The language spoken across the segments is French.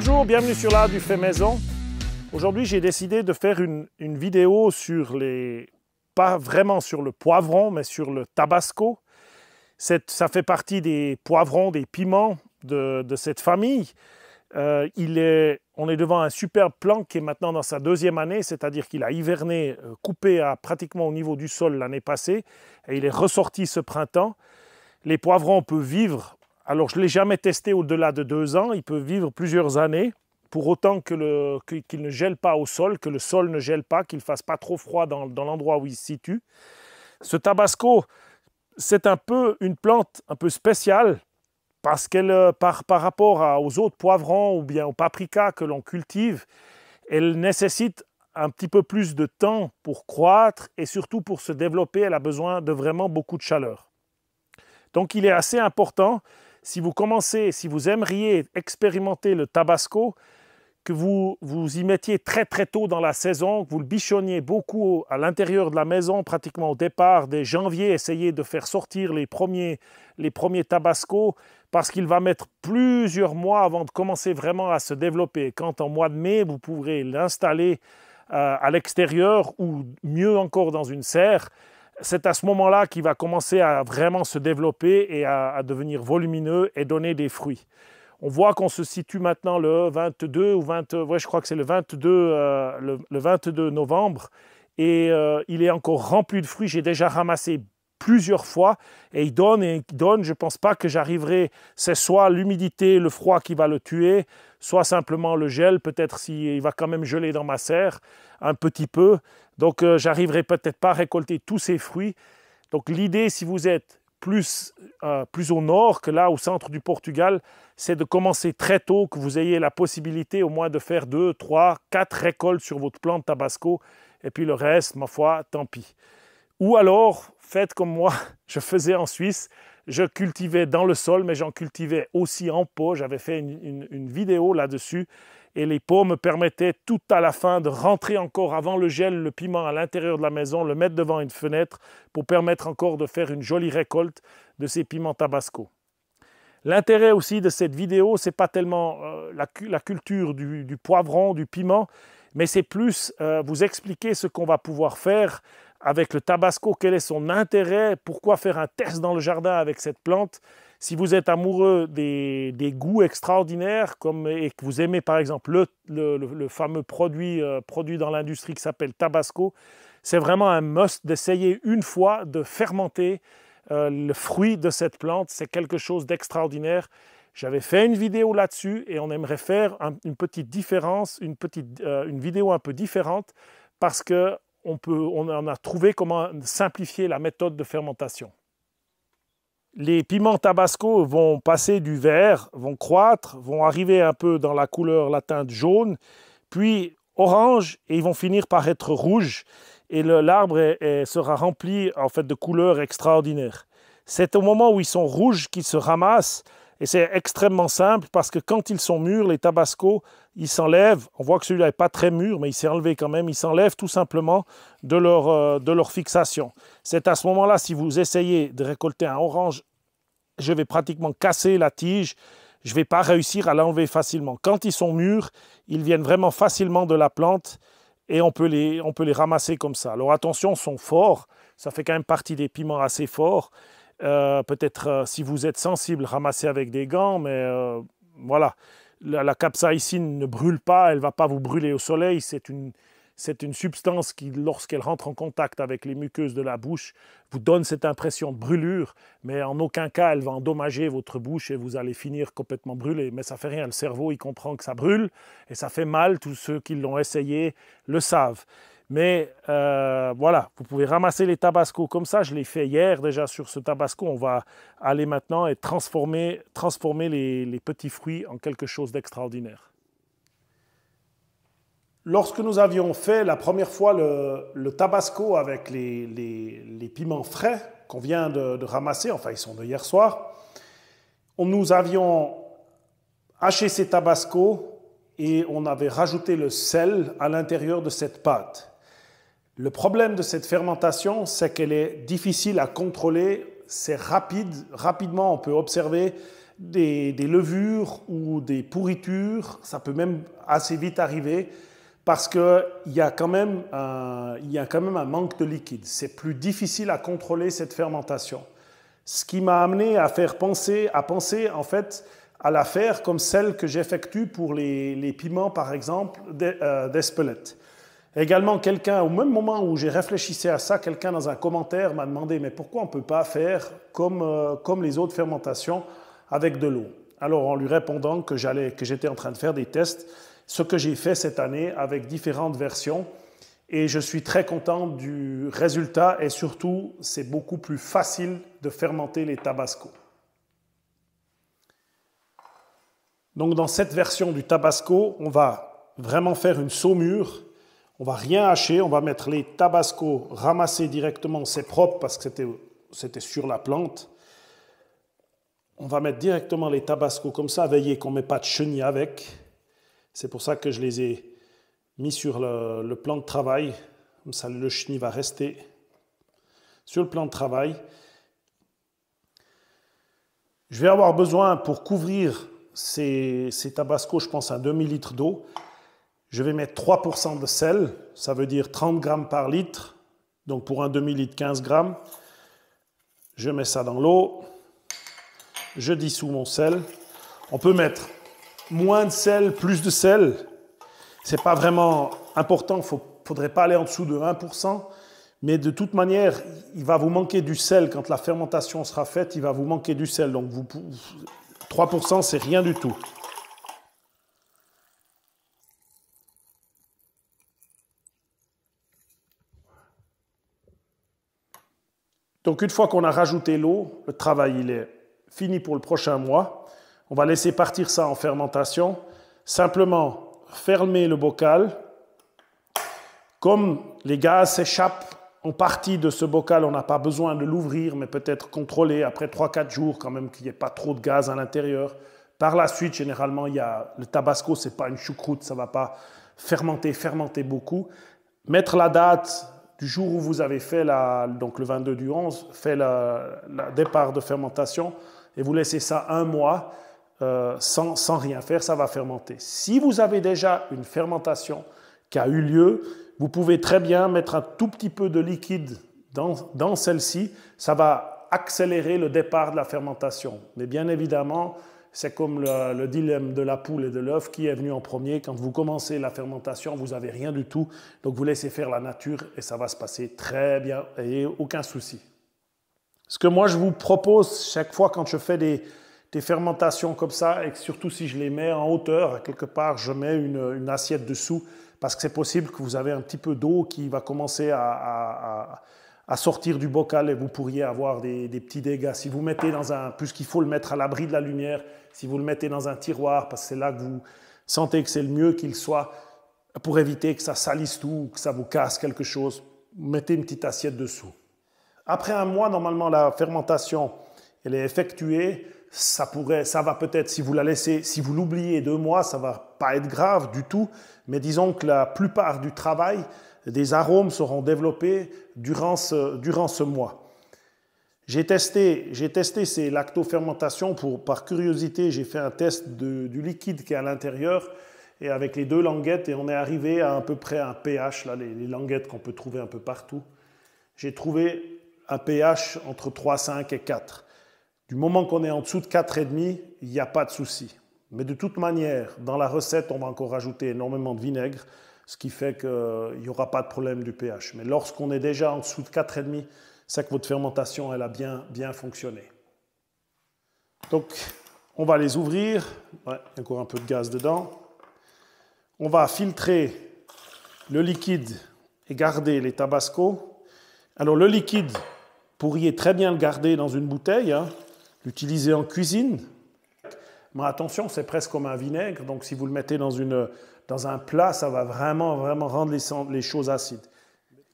Bonjour, bienvenue sur l'art du fait maison. Aujourd'hui, j'ai décidé de faire une vidéo sur pas vraiment sur le poivron, mais sur le tabasco. Ça fait partie des poivrons, des piments de cette famille. On est devant un superbe plant qui est maintenant dans sa deuxième année, c'est-à-dire qu'il a hiverné, coupé pratiquement au niveau du sol l'année passée, et il est ressorti ce printemps. Les poivrons peuvent vivre, alors je ne l'ai jamais testé au-delà de 2 ans, ils peuvent vivre plusieurs années, pour autant qu'ils ne gèlent pas au sol, que le sol ne gèle pas, qu'il ne fasse pas trop froid dans l'endroit où il se situe. Ce tabasco, c'est un peu une plante un peu spéciale, parce qu'elle, par rapport aux autres poivrons ou bien aux paprikas que l'on cultive, elle nécessite un petit peu plus de temps pour croître et surtout pour se développer, elle a besoin de vraiment beaucoup de chaleur. Donc il est assez important, si vous aimeriez expérimenter le tabasco, que vous y mettiez très très tôt dans la saison, que vous le bichonniez beaucoup à l'intérieur de la maison, pratiquement au départ, dès janvier, essayez de faire sortir les premiers tabascos, parce qu'il va mettre plusieurs mois avant de commencer vraiment à se développer. Quand en mois de mai, vous pourrez l'installer à l'extérieur ou mieux encore dans une serre, c'est à ce moment-là qu'il va commencer à vraiment se développer et à devenir volumineux et donner des fruits. On voit qu'on se situe maintenant le 22 ou 20, ouais, je crois que c'est le 22 novembre, et il est encore rempli de fruits. J'ai déjà ramassé plusieurs fois et il donne. Je ne pense pas que j'arriverai. C'est soit l'humidité, le froid qui va le tuer, soit simplement le gel. Peut-être s'il va quand même geler dans ma serre un petit peu. Donc j'arriverai peut-être pas à récolter tous ces fruits. Donc l'idée, si vous êtes plus au nord que là au centre du Portugal, c'est de commencer très tôt, que vous ayez la possibilité au moins de faire 2, 3, 4 récoltes sur votre plant de tabasco, et puis le reste, ma foi, tant pis. Ou alors, faites comme moi, je faisais en Suisse, je cultivais dans le sol, mais j'en cultivais aussi en pot. J'avais fait une vidéo là-dessus, et les pots me permettaient tout à la fin de rentrer encore avant le gel, le piment à l'intérieur de la maison, le mettre devant une fenêtre pour permettre encore de faire une jolie récolte de ces piments tabasco. L'intérêt aussi de cette vidéo, ce n'est pas tellement la culture du poivron, du piment, mais c'est plus vous expliquer ce qu'on va pouvoir faire avec le tabasco, quel est son intérêt, pourquoi faire un test dans le jardin avec cette plante. Si vous êtes amoureux des goûts extraordinaires et que vous aimez par exemple le fameux produit dans l'industrie qui s'appelle tabasco, c'est vraiment un must d'essayer une fois de fermenter le fruit de cette plante. C'est quelque chose d'extraordinaire. J'avais fait une vidéo là-dessus et on aimerait faire une petite différence, une vidéo un peu différente, parce qu'on en a trouvé comment simplifier la méthode de fermentation. Les piments tabasco vont passer du vert, vont croître, vont arriver un peu dans la couleur, la teinte jaune, puis orange, et ils vont finir par être rouges. Et l'arbre sera rempli en fait de couleurs extraordinaires. C'est au moment où ils sont rouges qu'ils se ramassent, et c'est extrêmement simple parce que quand ils sont mûrs, les tabascos, ils s'enlèvent. On voit que celui-là n'est pas très mûr, mais il s'est enlevé quand même. Ils s'enlèvent tout simplement de leur fixation. C'est à ce moment-là, si vous essayez de récolter un orange, je vais pratiquement casser la tige. Je ne vais pas réussir à l'enlever facilement. Quand ils sont mûrs, ils viennent vraiment facilement de la plante et on peut les ramasser comme ça. Alors attention, ils sont forts. Ça fait quand même partie des piments assez forts. Peut-être si vous êtes sensible, ramassez avec des gants, mais voilà. La capsaïcine ne brûle pas, elle ne va pas vous brûler au soleil. C'est une substance qui, lorsqu'elle rentre en contact avec les muqueuses de la bouche, vous donne cette impression de brûlure, mais en aucun cas elle va endommager votre bouche et vous allez finir complètement brûlé. Mais ça ne fait rien, le cerveau il comprend que ça brûle et ça fait mal, tous ceux qui l'ont essayé le savent. Mais voilà, vous pouvez ramasser les tabascos comme ça. Je l'ai fait hier déjà sur ce tabasco. On va aller maintenant et transformer les petits fruits en quelque chose d'extraordinaire. Lorsque nous avions fait la première fois le tabasco avec les piments frais qu'on vient de ramasser, enfin ils sont de hier soir, nous avions haché ces tabascos et on avait rajouté le sel à l'intérieur de cette pâte. Le problème de cette fermentation, c'est qu'elle est difficile à contrôler, c'est rapidement on peut observer des levures ou des pourritures, ça peut même assez vite arriver parce qu'il y a quand même un manque de liquide. C'est plus difficile à contrôler cette fermentation. Ce qui m'a amené à penser en fait à la faire comme celle que j'effectue pour les piments par exemple d'Espelette. Également, quelqu'un, au même moment où j'ai réfléchi à ça, quelqu'un dans un commentaire m'a demandé mais pourquoi on ne peut pas faire comme les autres fermentations avec de l'eau? Alors en lui répondant que j'étais en train de faire des tests, ce que j'ai fait cette année avec différentes versions, et je suis très content du résultat et surtout c'est beaucoup plus facile de fermenter les tabascos. Donc dans cette version du tabasco, on va vraiment faire une saumure. On ne va rien hacher, on va mettre les tabascos ramassés directement, c'est propre parce que c'était sur la plante. On va mettre directement les tabascos comme ça, veillez qu'on ne met pas de chenille avec. C'est pour ça que je les ai mis sur le plan de travail. Comme ça, le chenille va rester sur le plan de travail. Je vais avoir besoin, pour couvrir ces tabascos, je pense, un demi-litre d'eau. Je vais mettre 3% de sel, ça veut dire 30 grammes par litre. Donc pour un demi-litre, 15 grammes. Je mets ça dans l'eau. Je dissous mon sel. On peut mettre moins de sel, plus de sel. Ce n'est pas vraiment important, il ne faudrait pas aller en dessous de 1%. Mais de toute manière, il va vous manquer du sel. Quand la fermentation sera faite, il va vous manquer du sel. Donc 3%, c'est rien du tout. Donc une fois qu'on a rajouté l'eau, le travail il est fini pour le prochain mois. On va laisser partir ça en fermentation. Simplement fermer le bocal. Comme les gaz s'échappent en partie de ce bocal, on n'a pas besoin de l'ouvrir, mais peut-être contrôler après 3-4 jours quand même qu'il n'y ait pas trop de gaz à l'intérieur. Par la suite, généralement, le tabasco, ce n'est pas une choucroute, ça ne va pas fermenter beaucoup. Mettre la date du jour où vous avez fait, donc le 22 du 11, fait le départ de fermentation et vous laissez ça un mois sans rien faire, ça va fermenter. Si vous avez déjà une fermentation qui a eu lieu, vous pouvez très bien mettre un tout petit peu de liquide dans celle-ci, ça va accélérer le départ de la fermentation. Mais bien évidemment, c'est comme le dilemme de la poule et de l'œuf, qui est venu en premier. Quand vous commencez la fermentation, vous n'avez rien du tout. Donc vous laissez faire la nature et ça va se passer très bien et aucun souci. Ce que moi je vous propose chaque fois quand je fais des fermentations comme ça, et surtout si je les mets en hauteur, quelque part je mets une assiette dessous, parce que c'est possible que vous avez un petit peu d'eau qui va commencer à sortir du bocal et vous pourriez avoir des petits dégâts. Si vous mettez puisqu'il faut le mettre à l'abri de la lumière, si vous le mettez dans un tiroir, parce que c'est là que vous sentez que c'est le mieux qu'il soit, pour éviter que ça salisse tout, que ça vous casse quelque chose, mettez une petite assiette dessous. Après un mois, normalement, la fermentation elle est effectuée. Ça va peut-être, si vous la laissez, si vous l'oubliez 2 mois, ça ne va pas être grave du tout. Mais disons que la plupart du travail, des arômes seront développés durant ce mois. J'ai testé ces lactofermentations par curiosité. J'ai fait un test du liquide qui est à l'intérieur et avec les 2 languettes et on est arrivé à peu près un pH, là, les languettes qu'on peut trouver un peu partout. J'ai trouvé un pH entre 3,5 et 4. Du moment qu'on est en dessous de 4,5, il n'y a pas de souci. Mais de toute manière, dans la recette, on va encore rajouter énormément de vinaigre, ce qui fait qu'il n'y aura pas de problème du pH. Mais lorsqu'on est déjà en dessous de 4,5, c'est que votre fermentation elle a bien fonctionné. Donc, on va les ouvrir. Ouais, il y a encore un peu de gaz dedans. On va filtrer le liquide et garder les tabascos. Alors, le liquide, vous pourriez très bien le garder dans une bouteille, l'utiliser en cuisine. Mais attention, c'est presque comme un vinaigre, donc si vous le mettez dans un plat, ça va vraiment rendre les choses acides.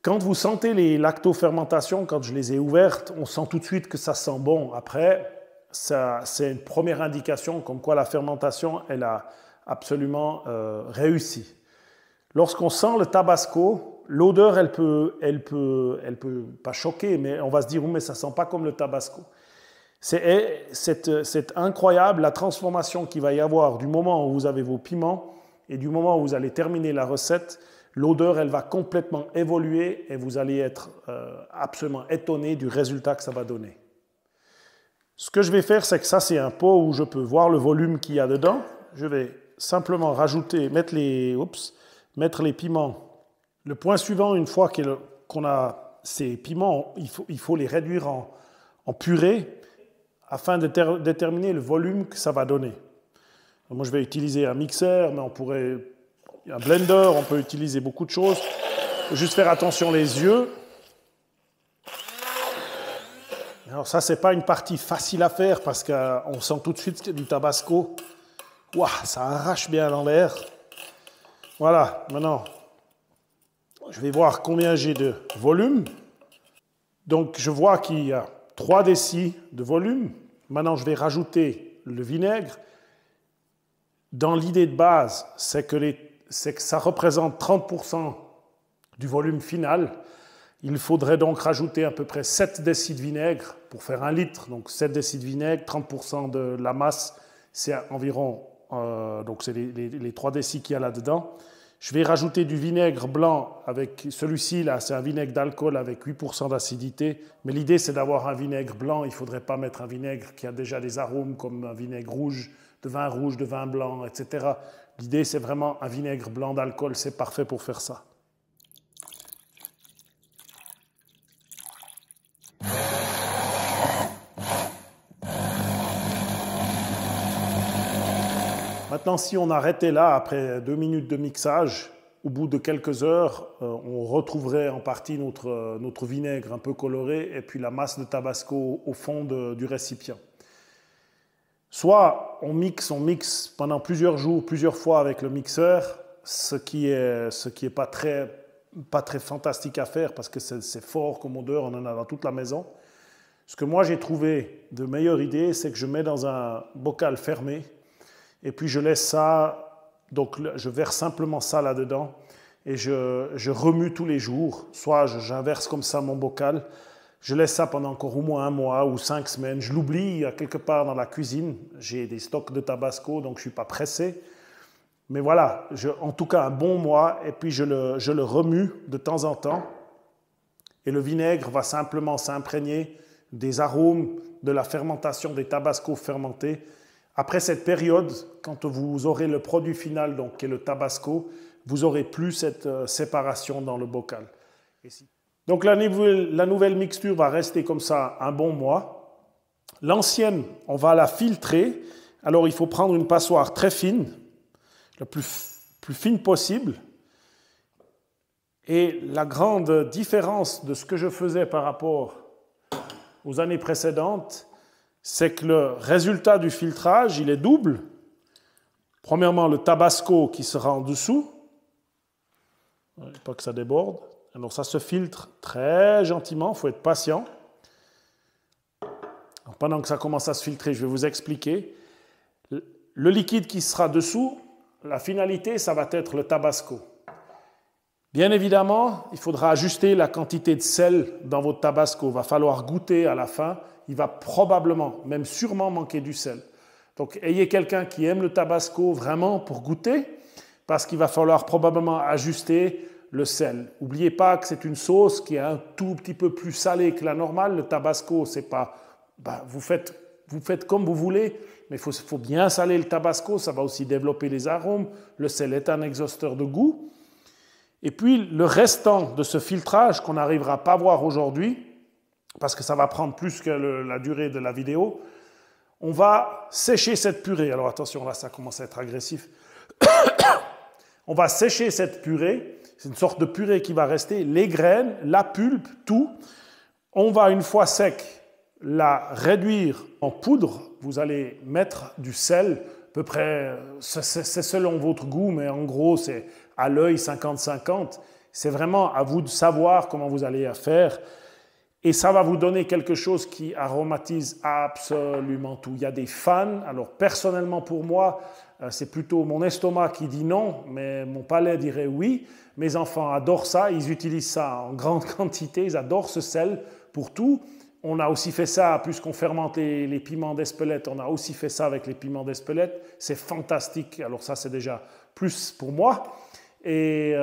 Quand vous sentez les lactofermentations, quand je les ai ouvertes, on sent tout de suite que ça sent bon. Après, c'est une première indication comme quoi la fermentation, elle a absolument réussi. Lorsqu'on sent le tabasco, l'odeur, elle peut pas choquer, mais on va se dire, oh, mais ça sent pas comme le tabasco. C'est incroyable la transformation qu'il va y avoir du moment où vous avez vos piments et du moment où vous allez terminer la recette. L'odeur, elle va complètement évoluer et vous allez être absolument étonné du résultat que ça va donner. Ce que je vais faire, c'est que ça, c'est un pot où je peux voir le volume qu'il y a dedans. Je vais simplement rajouter, mettre les piments. Le point suivant, une fois qu'on a ces piments, il faut les réduire en purée afin de déterminer le volume que ça va donner. Moi, je vais utiliser un mixeur, mais un blender, on peut utiliser beaucoup de choses. Il faut juste faire attention les yeux. Alors ça, c'est pas une partie facile à faire parce qu'on sent tout de suite qu'il y a du tabasco. Waouh, ça arrache bien dans l'air. Voilà, maintenant, je vais voir combien j'ai de volume. Donc, je vois qu'il y a 3 décis de volume. Maintenant, je vais rajouter le vinaigre. Dans l'idée de base, c'est que ça représente 30% du volume final. Il faudrait donc rajouter à peu près 7 décis de vinaigre pour faire 1 litre. Donc 7 décis de vinaigre, 30% de la masse, c'est environ donc c'est les 3 décis qu'il y a là-dedans. Je vais rajouter du vinaigre blanc avec celui-ci, là, c'est un vinaigre d'alcool avec 8% d'acidité. Mais l'idée, c'est d'avoir un vinaigre blanc. Il ne faudrait pas mettre un vinaigre qui a déjà des arômes comme un vinaigre rouge, de vin blanc, etc. L'idée, c'est vraiment un vinaigre blanc d'alcool. C'est parfait pour faire ça. Maintenant, si on arrêtait là, après 2 minutes de mixage, au bout de quelques heures, on retrouverait en partie notre vinaigre un peu coloré et puis la masse de tabasco au fond du récipient. Soit on mixe pendant plusieurs jours, plusieurs fois avec le mixeur, ce qui est pas très fantastique à faire parce que c'est fort comme odeur, on en a dans toute la maison. Ce que moi j'ai trouvé de meilleure idée, c'est que je mets dans un bocal fermé et puis je laisse ça, donc je verse simplement ça là-dedans et je remue tous les jours. Soit j'inverse comme ça mon bocal, je laisse ça pendant encore au moins 1 mois ou 5 semaines. Je l'oublie quelque part dans la cuisine. J'ai des stocks de tabasco, donc je ne suis pas pressé. Mais voilà, en tout cas un bon mois, et puis je le remue de temps en temps. Et le vinaigre va simplement s'imprégner des arômes de la fermentation des tabascos fermentés. Après cette période, quand vous aurez le produit final, donc, qui est le tabasco, vous n'aurez plus cette séparation dans le bocal. Donc la nouvelle mixture va rester comme ça un bon mois. L'ancienne, on va la filtrer. Alors il faut prendre une passoire très fine, la plus fine possible. Et la grande différence de ce que je faisais par rapport aux années précédentes, c'est que le résultat du filtrage, il est double. Premièrement, le tabasco qui sera en dessous. Pas que ça déborde. Alors ça se filtre très gentiment, il faut être patient. Alors, pendant que ça commence à se filtrer, je vais vous expliquer. Le liquide qui sera dessous, la finalité, ça va être le tabasco. Bien évidemment, il faudra ajuster la quantité de sel dans votre tabasco. Il va falloir goûter à la fin. Il va probablement, même sûrement manquer du sel. Donc, ayez quelqu'un qui aime le tabasco vraiment pour goûter, parce qu'il va falloir probablement ajuster le sel. N'oubliez pas que c'est une sauce qui est un tout petit peu plus salée que la normale. Le tabasco, c'est pas... vous faites comme vous voulez, mais il faut bien saler le tabasco. Ça va aussi développer les arômes. Le sel est un exhausteur de goût. Et puis, le restant de ce filtrage qu'on n'arrivera pas à voir aujourd'hui, parce que ça va prendre plus que la durée de la vidéo, on va sécher cette purée. Alors attention, là, ça commence à être agressif. On va sécher cette purée. C'est une sorte de purée qui va rester. Les graines, la pulpe, tout. On va, une fois sec, la réduire en poudre. Vous allez mettre du sel, à peu près, c'est selon votre goût, mais en gros, c'est à l'œil 50-50. C'est vraiment à vous de savoir comment vous allez faire. Et ça va vous donner quelque chose qui aromatise absolument tout. Il y a des fans. Alors personnellement pour moi, c'est plutôt mon estomac qui dit non, mais mon palais dirait oui. Mes enfants adorent ça, ils utilisent ça en grande quantité, ils adorent ce sel pour tout. On a aussi fait ça, puisqu'on fermente les piments d'Espelette, on a aussi fait ça avec les piments d'Espelette. C'est fantastique. Alors ça, c'est déjà plus pour moi. Et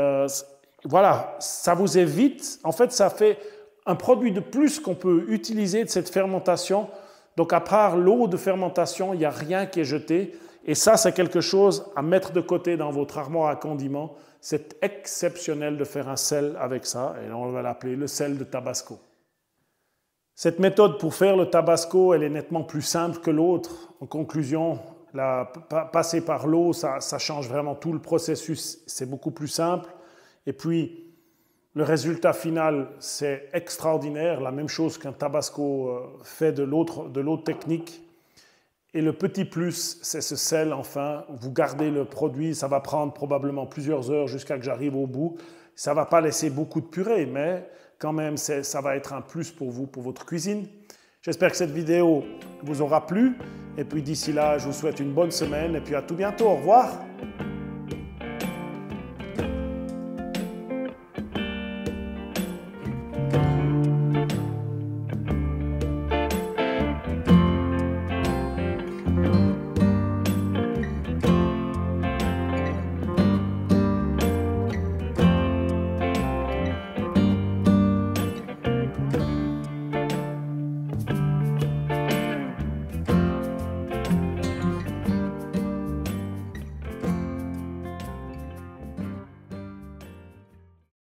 voilà, ça vous évite, en fait, ça fait un produit de plus qu'on peut utiliser de cette fermentation. Donc à part l'eau de fermentation, il n'y a rien qui est jeté. Et ça, c'est quelque chose à mettre de côté dans votre armoire à condiments. C'est exceptionnel de faire un sel avec ça. Et on va l'appeler le sel de Tabasco. Cette méthode pour faire le Tabasco, elle est nettement plus simple que l'autre. En conclusion, passer par l'eau, ça change vraiment tout le processus. C'est beaucoup plus simple. Et puis, le résultat final, c'est extraordinaire. La même chose qu'un Tabasco fait de l'autre technique. Et le petit plus, c'est ce sel, enfin. Vous gardez le produit, ça va prendre probablement plusieurs heures jusqu'à que j'arrive au bout. Ça ne va pas laisser beaucoup de purée, mais quand même, ça va être un plus pour vous, pour votre cuisine. J'espère que cette vidéo vous aura plu. Et puis d'ici là, je vous souhaite une bonne semaine et puis à tout bientôt. Au revoir.